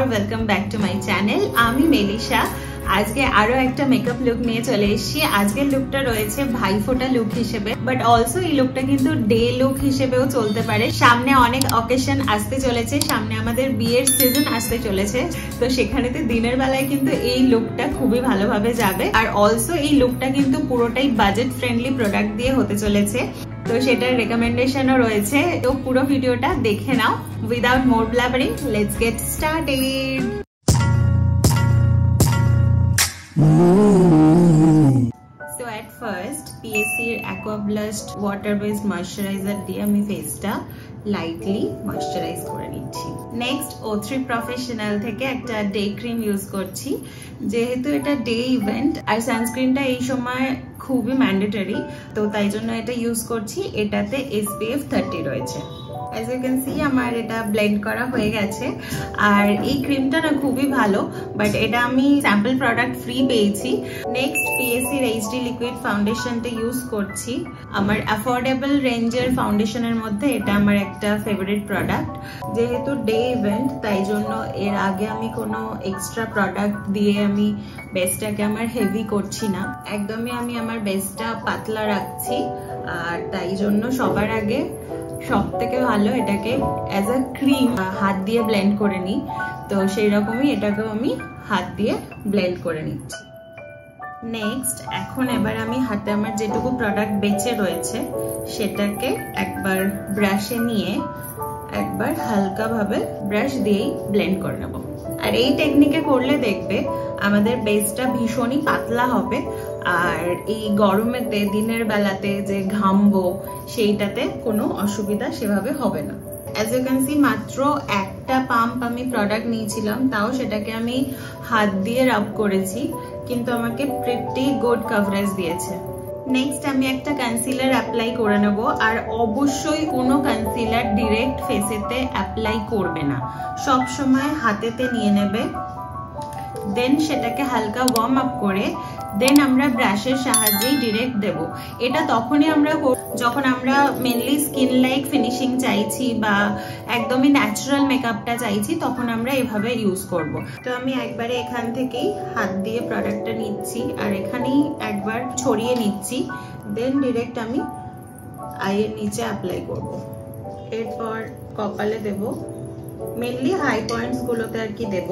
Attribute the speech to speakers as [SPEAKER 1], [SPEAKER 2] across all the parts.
[SPEAKER 1] Welcome back to my channel. আমি মেলিশা। আজকে আরো একটা মেকআপ লুক নিয়ে চলে এসেছি। আজকের লুকটা রয়েছে ভাইফোঁটা লুক হিসেবে, বাট অলসো এই লুকটা কিন্তু ডে লুক হিসেবেও চলতে পারে। সামনে অনেক অকেশন আসতে চলেছে, সামনে আমাদের বিয়ের সিজন আসতে চলেছে, তো সেখানে তো দিনের বেলায় কিন্তু এই লুকটা খুবই ভালোভাবে যাবে। আর অলসো এই লুকটা কিন্তু পুরোটাই বাজেট ফ্রেন্ডলি প্রোডাক্ট দিয়ে হতে চলেছে, তো সেটার রেকমেন্ডেশনও রয়েছে। তো পুরো ভিডিওটা দেখে নাও। Without more blabbering, let's get started. So at first PSC এর Aqua Blast Water Based Moisturizer দিয়ে আমি ফেসটা লাইটলি ময়শ্চারাইজ করে নিচ্ছি। নেক্সট O3 Professional থেকে একটা ডে ক্রিম ইউজ করছি, যেহেতু এটা ডে ইভেন্ট আর সানস্ক্রিনটা এই সময় খুবই ম্যান্ডেটরি, তো তাই জন্য এটা ইউজ করছি। এটাতে SPF 30 রয়েছে। As you can see, আমার এটা ব্লেন্ড করা হয়ে গেছে। আর এই ক্রিমটা না খুবই ভালো, বাট এটা আমি স্যাম্পল প্রোডাক্ট ফ্রি পেয়েছি। নেক্সট PSC এর HD লিকুইড ফাউন্ডেশনটা ইউজ করছি। আমার অ্যাফোর্ডেবল রেঞ্জের ফাউন্ডেশনের মধ্যে এটা আমার একটা ফেভারিট প্রোডাক্ট। যেহেতু ডে ইভেন্ট, তাই জন্য এর আগে আমি কোনো এক্সট্রা প্রোডাক্ট দিয়ে আমি বেসটাকে আমার হেভি করছি না, একদমই আমি আমার বেসটা পাতলা রাখছি। আর তাই জন্য সবার আগে সব থেকে ভালো এটাকে অ্যাজ আ ক্রিম হাত দিয়ে ব্লেন্ড করে নিই, তো সেই রকমই এটাকেও আমি হাত দিয়ে ব্লেন্ড করে নিচ্ছি। নেক্সট এখন এবার আমি হাতে আমার যেটুকু প্রোডাক্ট বেঁচে রয়েছে সেটাকে একবার ব্রাশে নিয়ে একবার হালকা ভাবে ব্রাশ দিয়েই ব্লেন্ড করে নেব। আর এই টেকনিকে করলে দেখবে আমাদের বেসটা ভীষণই পাতলা হবে, আর এই গরমেতে দিনের বেলাতে যে ঘামবো সেইটাতে কোনো অসুবিধা সেভাবে হবে না। অ্যাজ ইউ ক্যান সি, মাত্র একটা পাম্প আমি প্রোডাক্ট নিয়েছিলাম, তাও সেটাকে আমি হাত দিয়ে রাব করেছি, কিন্তু আমাকে প্রিটি গুড কভারেজ দিয়েছে। নেক্সট আমি একটা কনসিলার অ্যাপ্লাই করে নেব। আর অবশ্যই কোনো কনসিলার ডিরেক্ট ফেসেতে অ্যাপ্লাই করবে না, সব সময় হাতেতে নিয়ে নেবে, দেন সেটাকে হালকা ওয়ার্ম আপ করে দেন আমরা ব্রাশের সাহায্যেই ডিরেক্ট দেব। এটা তখনই আমরা যখন আমরা মেনলি স্কিন লাইক ফিনিশিং চাইছি বা একদমই ন্যাচারাল মেকআপটা চাইছি, তখন আমরা এভাবে ইউজ করব। তো আমি একবারে এখান থেকেই হাত দিয়ে প্রোডাক্টটা নিচ্ছি আর এখানেই একবার ছড়িয়ে নিচ্ছি, দেন ডিরেক্ট আমি আইয়ের নিচে অ্যাপ্লাই করব। এরপর কপালে দেব, মেনলি হাই পয়েন্টস গুলোতে আর কি দেব।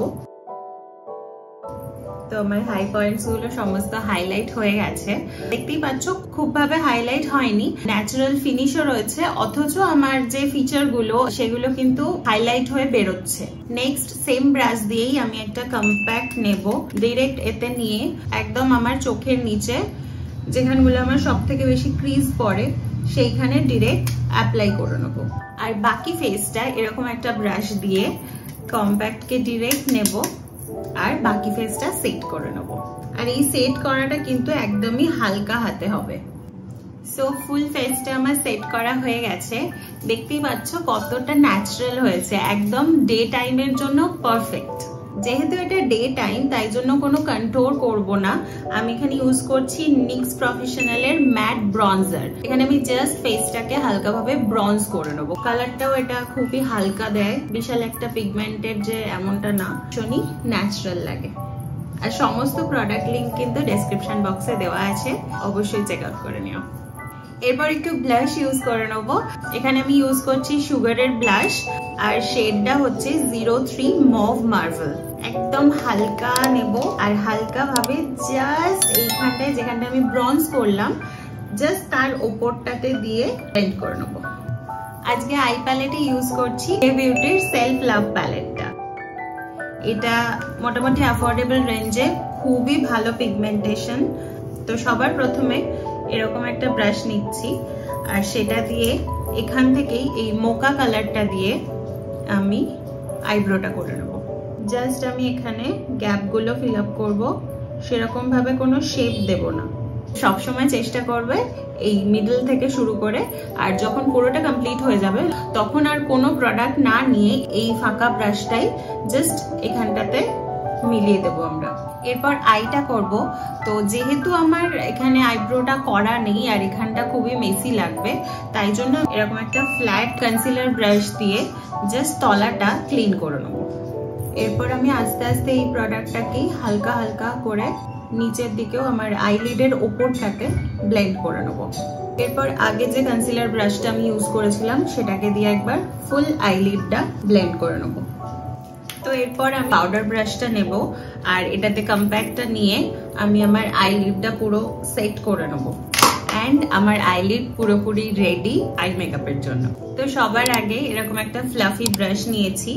[SPEAKER 1] তো আমার হাই পয়েন্টস গুলো সমস্ত হাইলাইট হয়ে গেছে, দেখতেই পাচ্ছ খুব ভাবে হাইলাইট হয়নি, ন্যাচারাল ফিনিশও রয়েছে, অথচ আমার যে ফিচার গুলো সেগুলো কিন্তু হাইলাইট হয়ে বেরোচ্ছে। নেক্সট সেম ব্রাশ দিয়েই আমি একটা কম্প্যাক্ট নেব, ডিরেক্ট এতে নিয়ে একদম আমার চোখের নিচে যেখানগুলো আমার সব থেকে বেশি ক্রিজ পড়ে সেইখানে ডিরেক্ট অ্যাপ্লাই করে নেবো। আর বাকি ফেসটা এরকম একটা ব্রাশ দিয়ে কম্প্যাক্টকে ডিরেক্ট নেব আর বাকি ফেসটা সেট করে নেব। আর এই সেট করাটা কিন্তু একদমই হালকা হাতে হবে। সো ফুল ফেসটা আমার সেট করা হয়ে গেছে, দেখতেই পাচ্ছ কতটা ন্যাচারাল হয়েছে, একদম ডে টাইমের জন্য পারফেক্ট। যেহেতু এটা ডে টাইম, তাই জন্য কোনো কন্ট্রোল করব না। আমি এখানে ইউজ করছি NYX প্রফেশনালের ম্যাট ব্রঞ্জার। এখানে আমি জাস্ট ফেসটাকে হালকাভাবে ব্রঞ্জ করে নেবো। কালারটাও এটা খুবই হালকা দেয়, বিশাল একটা পিগমেন্টেড যে এমনটা না, ভীষণই ন্যাচারাল লাগে। আর সমস্ত প্রোডাক্ট লিঙ্ক কিন্তু ডেসক্রিপশন বক্সে দেওয়া আছে, অবশ্যই চেক আউট করে নিও। এরপর একটু ব্লাশ ইউজ করে নেব। এখানে আমি ইউজ করছি সুগারের ব্লাশ, আর শেডটা হচ্ছে 03 মভ মার্ভেল। একদম হালকা নেব আর হালকা ভাবে জাস্ট এইখানটায় যেখানটা আমি ব্রঞ্জ করলাম জাস্ট তার ওপরটাতে দিয়ে ব্লেন্ড করে নেব। আজকে আই প্যালেটে ইউজ করছি বিউটির সেলফ লাভ প্যালেটটা। এটা মোটামুটি অ্যাফোর্ডেবল রেঞ্জে, খুবই ভালো পিগমেন্টেশন। তো সবার প্রথমে এরকম একটা ব্রাশ নিচ্ছি আর সেটা দিয়ে এখান থেকেই এই মোকা কালারটা দিয়ে আমি আইব্রোটা করে নেব। জাস্ট আমি এখানে গ্যাপগুলো ফিল আপ করবো, সেরকম ভাবে কোনো শেপ দেব না। সবসময় চেষ্টা করবে এই মিডল থেকে শুরু করে, আর যখন পুরোটা কমপ্লিট হয়ে যাবে তখন আর কোনো প্রোডাক্ট না নিয়ে এই ফাঁকা ব্রাশটাই জাস্ট এখানটাতে মিলিয়ে দেবো আমরা। এরপর আইটা করব। তো যেহেতু আমার এখানে আইব্রোটা করা নেই আর এখানটা খুবই মেসি লাগবে, তাই জন্য এরকম একটা ফ্ল্যাট কনসিলার ব্রাশ দিয়ে জাস্ট তলাটা ক্লিন করে নেব। এরপর আমি আস্তে আস্তে এই প্রোডাক্টটাকে হালকা হালকা করে নিচের দিকেও আমার আইলিডের ওপরটাকে ব্লেন্ড করে নেব। এরপর আগে যে কনসিলার ব্রাশটা আমি ইউজ করেছিলাম সেটাকে দিয়ে একবার ফুল আইলিডটা ব্লেন্ড করে নেব। তো এরপর আমি পাউডার ব্রাশটা নেব আর এটাতে কম্প্যাক্টটা নিয়ে আমি আমার আইলিডটা পুরো সেট করে নেব। অ্যান্ড আমার আইলিড পুরোপুরি রেডি আই মেকআপের জন্য। তো সবার আগে এরকম একটা ফ্লাফি ব্রাশ নিয়েছি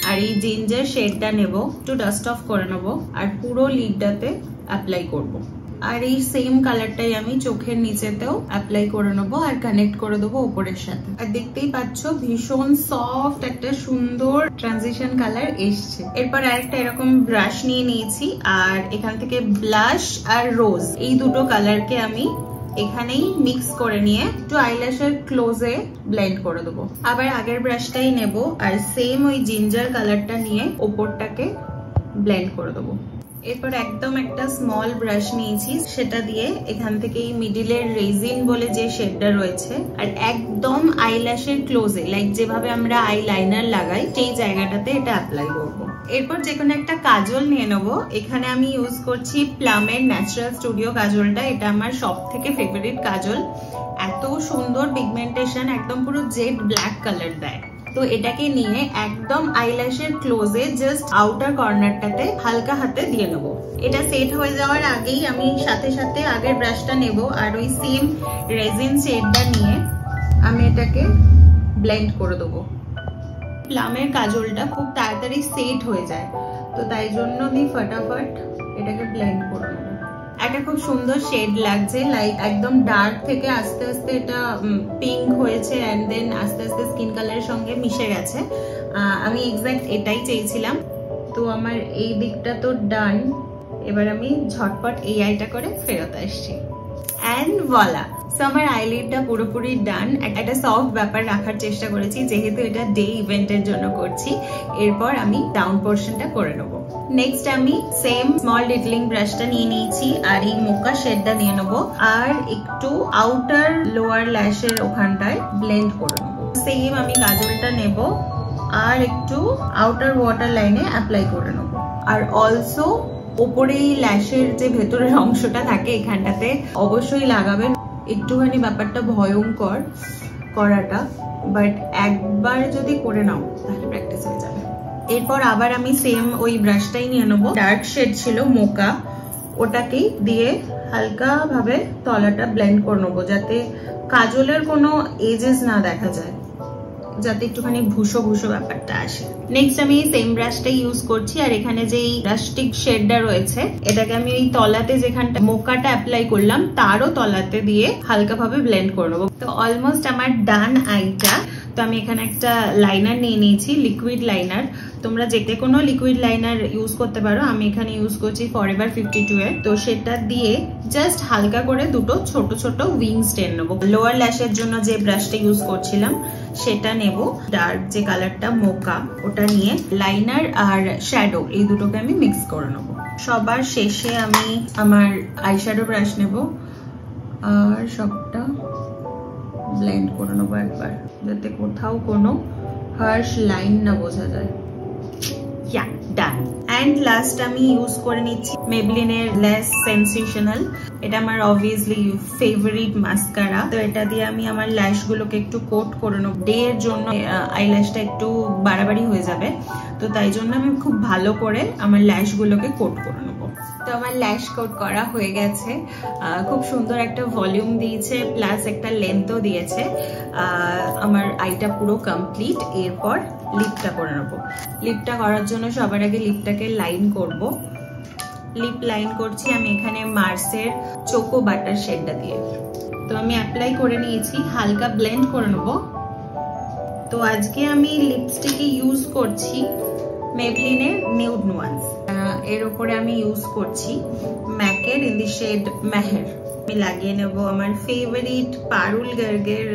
[SPEAKER 1] আর এই জিঞ্জার শেডটা নেব, একটু ডাস্ট অফ করে নেব আর পুরো লিডটাতে অ্যাপ্লাই করব। আর এই সেম কালারটাই আমি চোখের নিচেতেও অ্যাপ্লাই করে নেবো আর কানেক্ট করে দেবো উপরের সাথে। আর দেখতেই পাচ্ছ ভীষণ সফট একটা সুন্দর ট্রানজিশন কালার এসছে। এরপর আরেকটা এরকম ব্রাশ নিয়ে নিয়েছি আর এখান থেকে ব্লাশ আর রোজ এই দুটো কালারকে আমি এখানেই মিক্স করে নিয়ে একটু আইল্যাশের ক্লোজে ব্লেন্ড করে দেবো। আবার আগের ব্রাশটাই নেব আর সেম ওই জিঞ্জার কালারটা নিয়ে ওপরটাকে ব্লেন্ড করে দেবো। এরপর একদম একটা স্মল ব্রাশ নিয়েছি, সেটা দিয়ে এখান থেকে এই মিডিলের রেজিন বলে যে শেডটা রয়েছে আর একদম আইল্যাশের ক্লোজে লাইক যেভাবে আমরা আইলাইনার লাগাই সেই জায়গাটাতে এটা অ্যাপ্লাই করবো। এরপর যে কোনো একটা কাজল নিয়ে নেবো। এখানে আমি ইউজ করছি প্লামের ন্যাচারাল স্টুডিও কাজলটা। এটা আমার সব থেকে ফেভারিট কাজল। এত সুন্দর পিগমেন্টেশন, একদম পুরো জেড ব্ল্যাক কালার দেয়। তো এটাকে নিয়ে একদম আইল্যাশের ক্লোজে জাস্ট আউটার কর্নারটাতে হালকা হাতে দিয়ে নেবো। এটা সেট হয়ে যাওয়ার আগেই আমি সাথে সাথে আগের ব্রাশটা নেব আর ওই সেম রেজিন শেডটা নিয়ে আমি এটাকে ব্লেন্ড করে দেবো। প্লামের কাজলটা খুব তাড়াতাড়ি সেট হয়ে যায়, তো তাই জন্য আমি ফটাফট এটাকে ব্লেন্ড করে নেবো। একটা খুব সুন্দর শেড লাগছে, লাইক একদম ডার্ক থেকে আস্তে আস্তে এটা পিঙ্ক হয়েছে এন্ড দেন আস্তে আস্তে স্কিন কালারের সঙ্গে মিশে গেছে। আমি এক্স্যাক্ট এটাই চেয়েছিলাম। তো আমার এই দিকটা তো ডান। এবার আমি ঝটপট এই আইটা করে ফেরত আসছি এন্ড ভোলা। সো আমার আইলিডটা পুরোপুরি ডান। একটা সফট ব্যাপার রাখার চেষ্টা করেছি যেহেতু এটা ডে ইভেন্টের জন্য করছি। এরপর আমি ডাউন পোর্শনটা করে নেবো। নেক্সট আমি সেম স্মল ডিটলিং ব্রাশটা নিয়ে নিয়েছি আর এই মোকা শেডটা নিয়ে নেবো আর একটু আউটার লোয়ার ল্যাশের ওখানটায় ব্লেন্ড করে নেবো। সেম আমি কাজলটা নেব আর একটু আউটার ওয়াটার লাইনে অ্যাপ্লাই করে নেবো। আর অলসো ওপরে এই ল্যাশের যে ভেতরের অংশটা থাকে এখানটাতে অবশ্যই লাগাবেন। একটুখানি ব্যাপারটা ভয়ঙ্কর করাটা, বাট একবার যদি করে নাও তাহলে প্র্যাকটিস হয়ে যাবে। এরপর আবার আমি সেম ওই ব্রাশটাই নিয়ে নেবো। ডার্ক শেড ছিল মোকা, ওটাকেই দিয়ে হালকা ভাবে তলাটা ব্লেন্ড করে নেবো যাতে কাজলের কোনো এজেস না দেখা যায়, যাতে একটুখানি ভুসো ভুসো ব্যাপারটা আসে। নেক্সট আমি সেম ব্রাশটাই ইউজ করছি আর এখানে যে রাস্টিক শেডটা রয়েছে এটাকে আমি ওই তলাতে যেখানটা মোকাটা অ্যাপ্লাই করলাম তারও তলাতে দিয়ে হালকা ভাবে ব্লেন্ড করে নেবো। তো অলমোস্ট আমার ডান আইটা। তো আমি এখানে একটা লাইনার নিয়ে নিয়েছি, লিকুইড লাইনার। তোমরা যেতে কোনো লিকুইড লাইনার ইউজ করতে পারো। আমি এখানে ইউজ করছি ফরএভার 52 এর। তো সেটা দিয়ে জাস্ট হালকা করে দুটো ছোট ছোট উইংস টেনে নেবো। লোয়ার ল্যাশের জন্য যে ব্রাশটা ইউজ করছিলাম সেটা নেব, ডার্ক যে কালারটা মোকা ওটা নিয়ে লাইনার আর শ্যাডো এই দুটোকে আমি মিক্স করে নেবো। সবার শেষে আমি আমার আইশ্যাডো ব্রাশ নেব আর সবটা ব্লেন্ড করে নেবো একবার, যাতে কোথাও কোনো হার্শ লাইন না বোঝা যায়। ডান। এন্ড লাস্ট আমি ইউজ করে নিচ্ছি মেবলিনের লেস সেন্সেশনাল। এটা আমার অবভিয়াসলি ফেভারিট মাস্কারা। তো এটা দিয়ে আমি আমার ল্যাশ গুলোকে একটু কোট করে নেবো। ডে এর জন্য আইল্যাশটা একটু বাড়াবাড়ি হয়ে যাবে, তো তাই জন্য আমি খুব ভালো করে আমার ল্যাশ গুলোকে কোট করে নেবো। তো আমার ল্যাশ কোট করা হয়ে গেছে। খুব সুন্দর একটা ভলিউম দিয়েছে, প্লাস একটা লেন্থও দিয়েছে। আমার আইটা পুরো কমপ্লিট। এরপর লিপটা করে নেবো। লিপটা করার জন্য সবার আগে লিপটাকে লাইন করব। লিপ লাইন করছি আমি এখানে মার্সের চোকো বাটার শেডটা দিয়ে। তো আমি অ্যাপ্লাই করে নিয়েছি, হালকা ব্লেন্ড করে নেবো। তো আজকে আমি লিপস্টিকে ইউজ করছি মেবলিনের নিউড নোয়ান্স। এর উপরে আমি ইউজ করছি ম্যাকের ইন দি শেড মেহের। আমি লাগিয়ে নেব আমার ফেভারিট পারুল গার্গের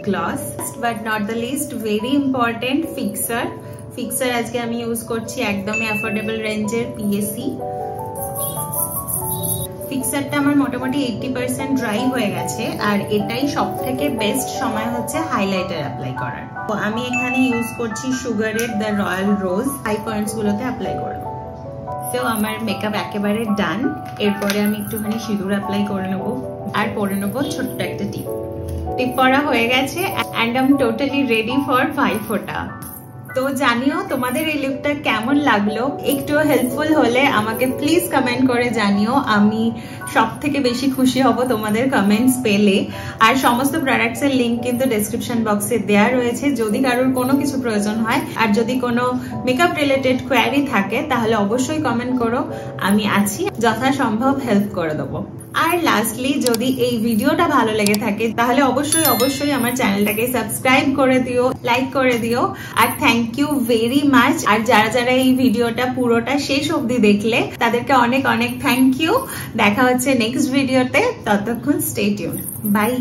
[SPEAKER 1] gloss, but not the least very important fixer. Fixer আজকে আমি ইউজ করছি একদমই অ্যাফোর্ডেবল রেঞ্জের পিএসি। ফিক্সারটা আমার মোটামুটি 80% ড্রাই হয়ে গেছে, আর এটাই সবথেকে বেস্ট সময় হচ্ছে হাইলাইটার অ্যাপ্লাই করার। তো আমি এখানে ইউজ করছি সুগারের the royal rose, high points গুলোতে অ্যাপ্লাই করব। তো আমার মেকআপ একেবারে ডান। এরপরে আমি একটুখানি সিঁদুর অ্যাপ্লাই করে নেবো আর পরে নেবো ছোট্ট একটা টিপ। টিপ পরা হয়ে গেছে and I am totally ready for Bhaiphonta. তো জানিও তোমাদের এই লুকটা কেমন লাগলো। একটু হেল্পফুল হলে আমাকে প্লিজ কমেন্ট করে জানিও, আমি সব থেকে বেশি খুশি হব তোমাদের কমেন্টস পেলে। আর সমস্ত প্রোডাক্টস এর লিংক কিন্তু ডেসক্রিপশন বক্সে দেওয়া রয়েছে, যদি কারোর কোনো কিছু প্রয়োজন হয় আর যদি কোনো মেকআপ রিলেটেড কোয়ারি থাকে তাহলে অবশ্যই কমেন্ট করো, আমি আছি, যথাসম্ভব হেল্প করে দেবো। আর লাস্টলি যদি এই ভিডিওটা ভালো লেগে থাকে তাহলে অবশ্যই আমার চ্যানেলটাকে সাবস্ক্রাইব করে দিও, লাইক করে দিও। আর থ্যাংক ইউ ভেরি মাচ। আর যারা এই ভিডিওটা পুরোটা শেষ অবধি দেখলে তাদেরকে অনেক থ্যাংক ইউ। দেখা হচ্ছে নেক্সট ভিডিওতে, ততক্ষণ স্টে টিউনড, বাই।